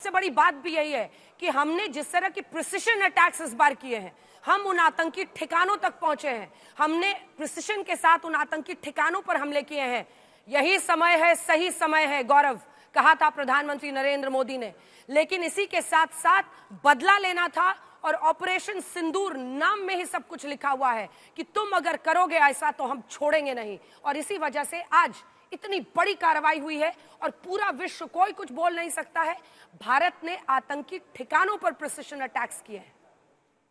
सबसे बड़ी बात भी यही है कि हमने जिस तरह की प्रिसिशन अटैक्स इस बार किए हैं, हम उन आतंकी ठिकानों तक पहुंचे हैं, हमने प्रिसिशन के साथ उन आतंकी ठिकानों पर हमले किए हैं। यही समय है, सही समय है गौरव, कहा था प्रधानमंत्री नरेंद्र मोदी ने। लेकिन इसी के साथ साथ बदला लेना था, और ऑपरेशन सिंदूर नाम में ही सब कुछ लिखा हुआ है कि तुम अगर करोगे ऐसा तो हम छोड़ेंगे नहीं। और इसी वजह से आज इतनी बड़ी कार्रवाई हुई है और पूरा विश्व कोई कुछ बोल नहीं सकता है। भारत ने आतंकी ठिकानों पर प्रिसिशन अटैक्स किए हैं।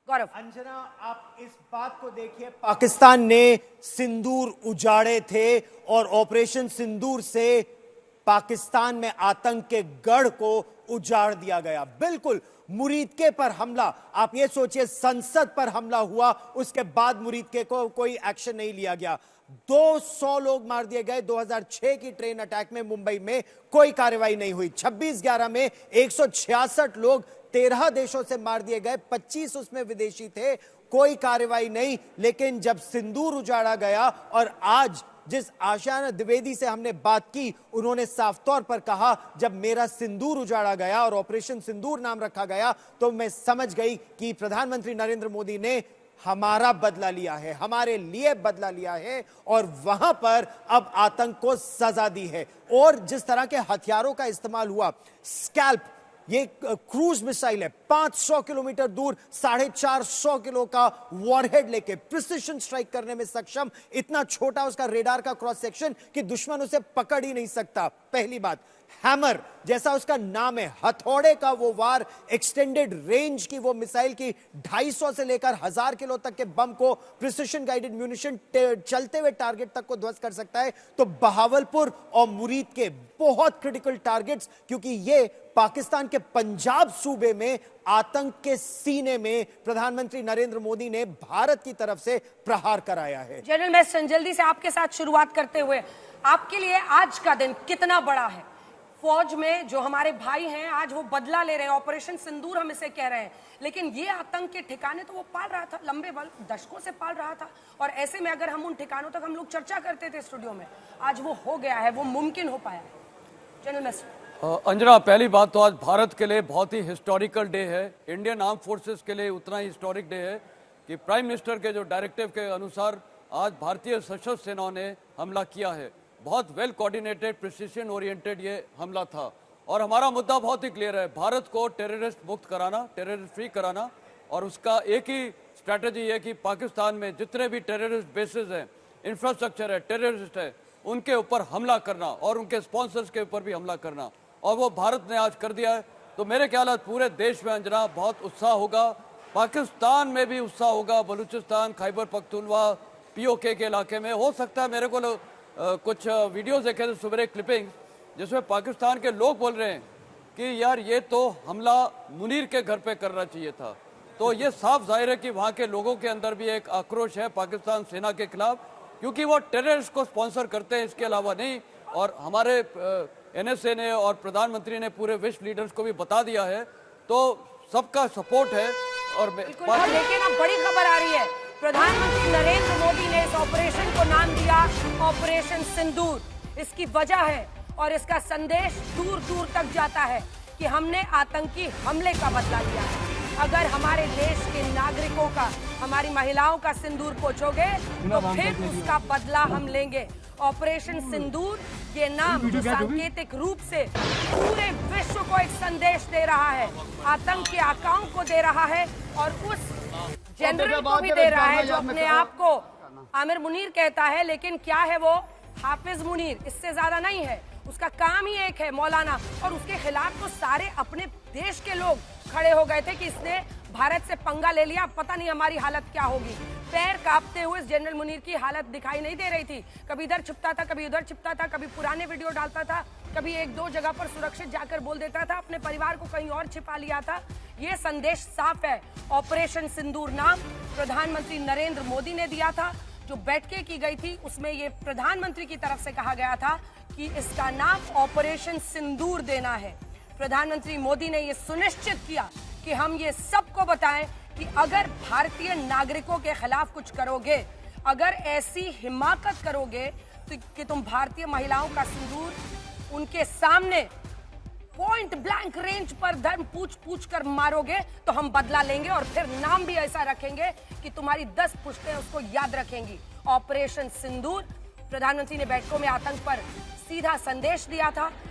गौरव, अंजना, आप इस बात को देखिए, पाकिस्तान ने सिंदूर उजाड़े थे और ऑपरेशन सिंदूर से पाकिस्तान में आतंक के गढ़ को उजाड़ दिया गया। बिल्कुल मुरीद के पर हमला, आप ये सोचिए, संसद पर हमला हुआ, उसके बाद मुरीद के को कोई एक्शन नहीं लिया गया। 200 लोग मार दिए गए। 2006 की ट्रेन अटैक में मुंबई में कोई कार्रवाई नहीं हुई। 26/11 में 166 लोग 13 देशों से मार दिए गए, 25 उसमें विदेशी थे, कोई कार्रवाई नहीं। लेकिन जब सिंदूर उजाड़ा गया, और आज जिस आशाना द्विवेदी से हमने बात की, उन्होंने साफ तौर पर कहा, जब मेरा सिंदूर उजाड़ा गया और ऑपरेशन सिंदूर नाम रखा गया, तो मैं समझ गई कि प्रधानमंत्री नरेंद्र मोदी ने हमारा बदला लिया है, हमारे लिए बदला लिया है, और वहां पर अब आतंक को सजा दी है। और जिस तरह के हथियारों का इस्तेमाल हुआ, स्कैल्प, ये क्रूज मिसाइल है, 500 किलोमीटर दूर 450 किलो का वॉरहेड लेके प्रिसिशन स्ट्राइक करने में सक्षम। इतना छोटा उसका रेडार का क्रॉस सेक्शन कि दुश्मन उसे पकड़ ही नहीं सकता। पहली बात, हैमर जैसा उसका नाम है, हथौड़े का वो वार, एक्सटेंडेड रेंज की वो मिसाइल की 250 से लेकर 1000 किलो तक के बम को प्रिसिशन गाइडेड म्यूनिशन चलते हुए टारगेट तक को ध्वस्त कर सकता है। तो बहावलपुर और मुरीद के बहुत क्रिटिकल टारगेट्स, क्योंकि ये पाकिस्तान के पंजाब सूबे में आतंक के सीने में प्रधानमंत्री नरेंद्र मोदी ने भारत की तरफ से प्रहार कराया है। जनरल, मैं जल्दी से आपके साथ शुरुआत करते हुए, आपके लिए आज का दिन कितना बड़ा है? फौज में जो हमारे भाई हैं, आज वो बदला ले रहे हैं, ऑपरेशन सिंदूर हम इसे कह रहे हैं, लेकिन ये आतंक के ठिकाने तो वो पाल रहा था, लंबे दशकों से पाल रहा था। और ऐसे में अगर हम उन ठिकानों तक हम लोग चर्चा करते थे स्टूडियो में, आज वो हो गया है, वो मुमकिन हो पाया है। जनरल मिनिस्टर अंजना, पहली बात तो आज भारत के लिए बहुत ही हिस्टोरिकल डे है। इंडियन आर्म फोर्सेस के लिए उतना ही हिस्टोरिक डे है कि प्राइम मिनिस्टर के जो डायरेक्टिव के अनुसार आज भारतीय सशस्त्र सेनाओं ने हमला किया है। बहुत वेल कोऑर्डिनेटेड, प्रिसिशन ओरिएंटेड ये हमला था। और हमारा मुद्दा बहुत ही क्लियर है, भारत को टेररिस्ट मुक्त कराना, टेररिस्ट फ्री कराना। और उसका एक ही स्ट्रैटेजी है कि पाकिस्तान में जितने भी टेररिस्ट बेसिस हैं, इंफ्रास्ट्रक्चर है, टेररिस्ट है, उनके ऊपर हमला करना और उनके स्पॉन्सर्स के ऊपर भी हमला करना। और वो भारत ने आज कर दिया है। तो मेरे ख्याल पूरे देश में अंजना बहुत उत्साह होगा, पाकिस्तान में भी उत्साह होगा, बलूचिस्तान, खैबर पख्तूनवा, POK के इलाके में। हो सकता है, मेरे को कुछ वीडियोस देखे थे सुबह, क्लिपिंग, जिसमें पाकिस्तान के लोग बोल रहे हैं कि यार ये तो हमला मुनीर के घर पे करना चाहिए था। तो ये साफ जाहिर है कि वहाँ के लोगों के अंदर भी एक आक्रोश है पाकिस्तान सेना के खिलाफ, क्योंकि वो टेररिस्ट को स्पॉन्सर करते हैं, इसके अलावा नहीं। और हमारे NSA ने और प्रधानमंत्री ने पूरे विश्व लीडर्स को भी बता दिया है, तो सबका सपोर्ट है। और लेकिन अब बड़ी खबर आ रही है, प्रधानमंत्री नरेंद्र मोदी ने इस ऑपरेशन को नाम दिया ऑपरेशन सिंदूर। इसकी वजह है और इसका संदेश दूर दूर तक जाता है कि हमने आतंकी हमले का बदला लिया है। अगर हमारे देश के नागरिकों का, हमारी महिलाओं का सिंदूर पोंछोगे तो फिर उसका बदला हम लेंगे। ऑपरेशन सिंदूर ये नाम जो सांकेतिक रूप से पूरे विश्व को एक संदेश दे रहा है, आतंक के आकाओं को दे रहा है, और उस जनरल को भी दे रहा है जो अपने आप को आमिर मुनीर कहता है, लेकिन क्या है वो? हाफिज मुनीर, इससे ज्यादा नहीं है। उसका काम ही एक है, मौलाना। और उसके खिलाफ तो सारे अपने देश के लोग खड़े हो गए थे कि इसने भारत से पंगा ले लिया, पता नहीं हमारी हालत क्या होगी। पैर कांपते हुए जनरल मुनीर की हालत दिखाई नहीं दे रही थी। कभी इधर छिपता था, कभी उधर छिपता था, कभी पुराने वीडियो डालता था, कभी एक दो जगह पर सुरक्षित जाकर बोल देता था, अपने परिवार को कहीं और छिपा लिया था। ये संदेश साफ है। ऑपरेशन सिंदूर नाम प्रधानमंत्री नरेंद्र मोदी ने दिया था। जो बैठकें की गई थी उसमें ये प्रधानमंत्री की तरफ से कहा गया था कि इसका नाम ऑपरेशन सिंदूर देना है। प्रधानमंत्री मोदी ने ये सुनिश्चित किया कि हम ये सबको बताएं कि अगर भारतीय नागरिकों के खिलाफ कुछ करोगे, अगर ऐसी हिमाकत करोगे तो कि तुम भारतीय महिलाओं का सिंदूर उनके सामने पॉइंट ब्लैंक रेंज पर धर्म पूछ पूछ कर मारोगे तो हम बदला लेंगे और फिर नाम भी ऐसा रखेंगे कि तुम्हारी 10 पुश्तें उसको याद रखेंगी। ऑपरेशन सिंदूर। प्रधानमंत्री ने बैठकों में आतंक पर सीधा संदेश दिया था।